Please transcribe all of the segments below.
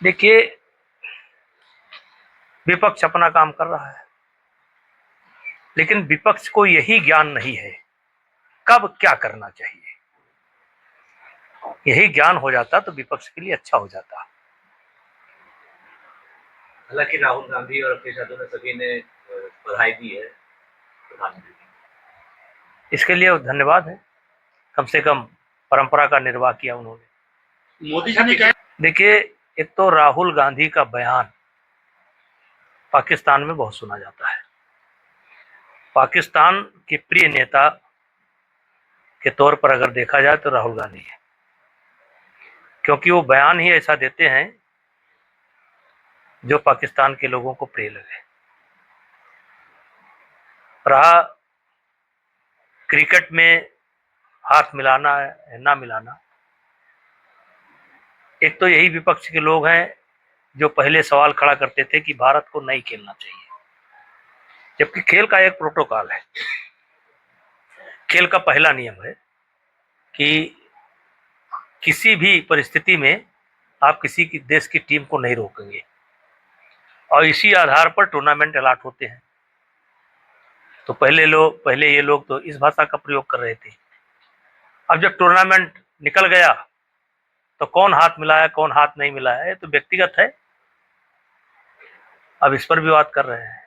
देखिए, विपक्ष अपना काम कर रहा है, लेकिन विपक्ष को यही ज्ञान नहीं है कब क्या करना चाहिए। यही ज्ञान हो जाता तो विपक्ष के लिए अच्छा हो जाता। हालांकि राहुल गांधी और अखिलेश यादव ने सभी ने बधाई दी है प्रधानमंत्री, इसके लिए धन्यवाद है। कम से कम परंपरा का निर्वाह किया उन्होंने। मोदी जी ने क्या। देखिए, एक तो राहुल गांधी का बयान पाकिस्तान में बहुत सुना जाता है। पाकिस्तान के प्रिय नेता के तौर पर अगर देखा जाए तो राहुल गांधी है, क्योंकि वो बयान ही ऐसा देते हैं जो पाकिस्तान के लोगों को प्रिय लगे। रहा क्रिकेट में हाथ मिलाना है ना मिलाना, एक तो यही विपक्ष के लोग हैं जो पहले सवाल खड़ा करते थे कि भारत को नहीं खेलना चाहिए, जबकि खेल का एक प्रोटोकॉल है। खेल का पहला नियम है कि किसी भी परिस्थिति में आप किसी की देश की टीम को नहीं रोकेंगे, और इसी आधार पर टूर्नामेंट अलॉट होते हैं। तो पहले ये लोग तो इस भाषा का प्रयोग कर रहे थे। अब जब टूर्नामेंट निकल गया तो कौन हाथ मिलाया कौन हाथ नहीं मिलाया ये तो व्यक्तिगत है। अब इस पर भी बात कर रहे हैं।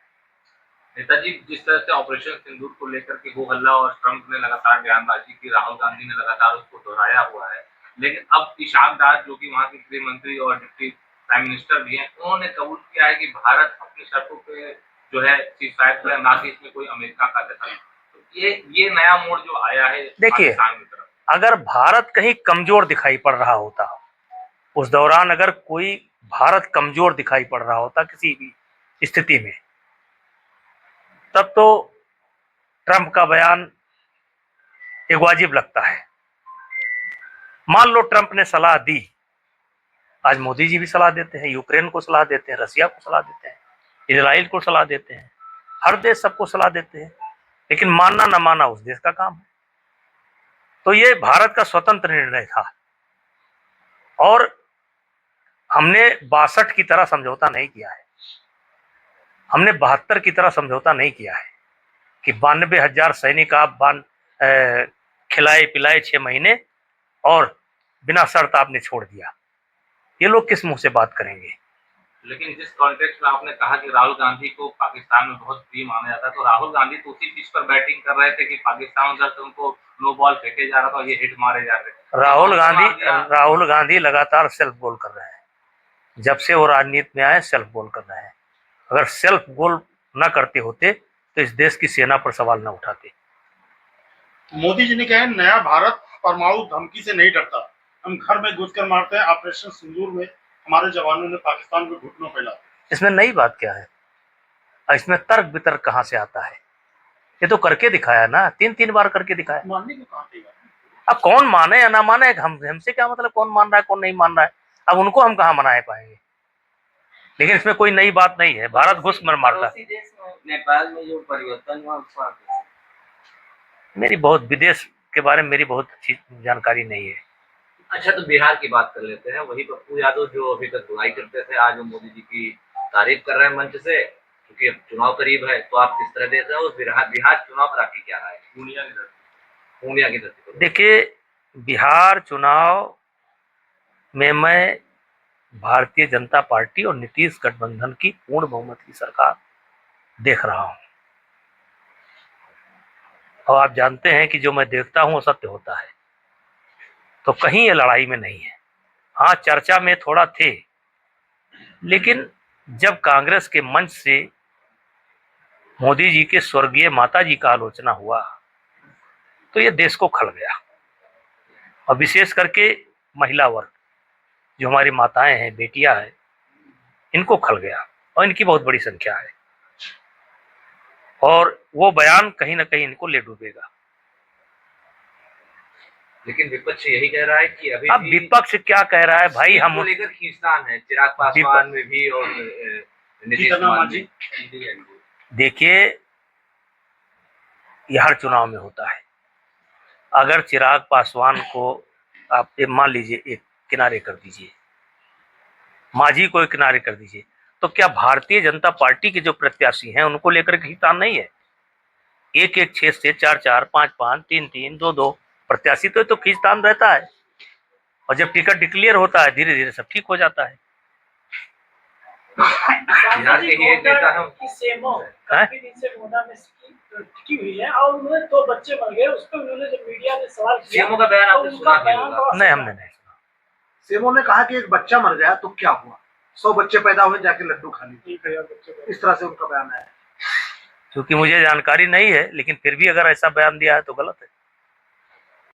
नेताजी, जिस तरह से ऑपरेशन सिंदूर को लेकर के वो हल्ला और ट्रंप ने लगातार बयानबाजी की, राहुल गांधी ने लगातार उसको दोहराया हुआ है, लेकिन अब इशाक डार जो कि वहां के गृह मंत्री और डिप्टी प्राइम मिनिस्टर भी हैं, उन्होंने कबूल किया है कि भारत अपनी शर्तों पे जो है सीजफायर करे, ना कि इसमें कोई अमेरिका का दखल। तो ये नया मोड़ जो आया है देखिए, पाकिस्तान की तरफ। अगर भारत कहीं कमजोर दिखाई पड़ रहा होता, उस दौरान अगर कोई भारत कमजोर दिखाई पड़ रहा होता किसी भी स्थिति में, तब तो ट्रंप का बयान एक वाजिब लगता है। मान लो ट्रंप ने सलाह दी, आज मोदी जी भी सलाह देते हैं, यूक्रेन को सलाह देते हैं, रसिया को सलाह देते हैं, इजराइल को सलाह देते हैं, हर देश सबको सलाह देते हैं, लेकिन मानना न मानना उस देश का काम है। तो ये भारत का स्वतंत्र निर्णय था, और हमने 62 की तरह समझौता नहीं किया है, हमने 72 की तरह समझौता नहीं किया है कि 92,000 सैनिक आप खिलाए पिलाए 6 महीने और बिना शर्त आपने छोड़ दिया। ये लोग किस मुंह से बात करेंगे। लेकिन जिस कॉन्टेक्स्ट में आपने कहा कि राहुल गांधी को पाकिस्तान में बहुत प्रिय माना जाता है, तो राहुल गांधी तो उसी पिच पर बैटिंग कर रहे थे कि पाकिस्तान उधर से उनको नो बॉल फेंके जा रहा था और ये हिट मारे जा रहे थे। राहुल गांधी लगातार सेल्फ गोल कर रहे हैं। जब से वो राजनीति में आए सेल्फ गोल कर रहे हैं। अगर सेल्फ गोल न करते होते तो इस देश की सेना पर सवाल न उठाते। मोदी जी ने कहा नया भारत परमाणु धमकी से नहीं डरता, हम घर में घुसकर मारते हैं। ऑपरेशन सिंदूर में हमारे जवानों ने पाकिस्तान को घुटनों फैला। इसमें नई बात क्या है, इसमें तर्क वितर्क कहां से आता है। ये तो करके दिखाया ना, 3 बार करके दिखाया। मानने को कहां थे। अब कौन माने या ना माने, हमसे क्या मतलब कौन मान रहा है कौन नहीं मान रहा है। अब उनको हम कहां मनाए पाएंगे। लेकिन इसमें कोई नई बात नहीं है, भारत घुस मर मारता है। नेपाल में जो परिवर्तन हुआ, मेरी बहुत विदेश के बारे में मेरी बहुत अच्छी जानकारी नहीं है। अच्छा, तो बिहार की बात कर लेते हैं। वही पप्पू यादव जो अभी तक बुराई करते थे, आज वो मोदी जी की तारीफ कर रहे हैं मंच से, क्योंकि अब चुनाव करीब है। तो आप किस तरह देख रहे हो बिहार चुनाव पर आपकी क्या राय है? पूर्णिया की धरती। देखिए, बिहार चुनाव में मैं भारतीय जनता पार्टी और नीतीश गठबंधन की पूर्ण बहुमत की सरकार देख रहा हूं, और आप जानते हैं कि जो मैं देखता हूं वो सत्य होता है। तो कहीं ये लड़ाई में नहीं है। हाँ, चर्चा में थोड़ा थे, लेकिन जब कांग्रेस के मंच से मोदी जी के स्वर्गीय माता जी का आलोचना हुआ तो ये देश को खल गया, और विशेष करके महिला वर्ग जो हमारी माताएं हैं, बेटियां हैं, इनको खल गया, और इनकी बहुत बड़ी संख्या है। और वो बयान कहीं ना कहीं इनको ले डूबेगा। लेकिन विपक्ष यही कह रहा है कि अभी अब विपक्ष क्या कह रहा है भाई, हम लेकर खींचतान है चिराग पासवान में भी और नीतीश कुमार जी। देखिए, यह हर चुनाव में होता है। अगर चिराग पासवान को आप मान लीजिए एक किनारे कर दीजिए, मांझी को किनारे कर दीजिए। तो क्या भारतीय जनता पार्टी के जो प्रत्याशी हैं उनको लेकर के खींचतान नहीं है? एक एक क्षेत्र से 4-4, 5-5, 3-3, 2-2 प्रत्याशी तो खींचतान रहता है, और जब टिकट डिक्लेयर होता है धीरे धीरे सब ठीक हो जाता है। बिहार के ही एक नेता है काफी दिन से मोना में टिकी हुई है और उन्होंने 2 बच्चे मर गए, उस पर उन्होंने जब मीडिया ने सवाल किया सीएमओ का बयान तो आपने उनका सुना बयान नहीं होगा। बड़ा नहीं, हमने नहीं सुना। सीएमओ ने कहा कि एक बच्चा मर गया तो क्या हुआ, 100 बच्चे पैदा हुए जाके लड्डू खा लिए, 1000 बच्चे। इस तरह से उनका बयान है। क्योंकि मुझे जानकारी नहीं है, लेकिन फिर भी अगर ऐसा बयान दिया है तो गलत है।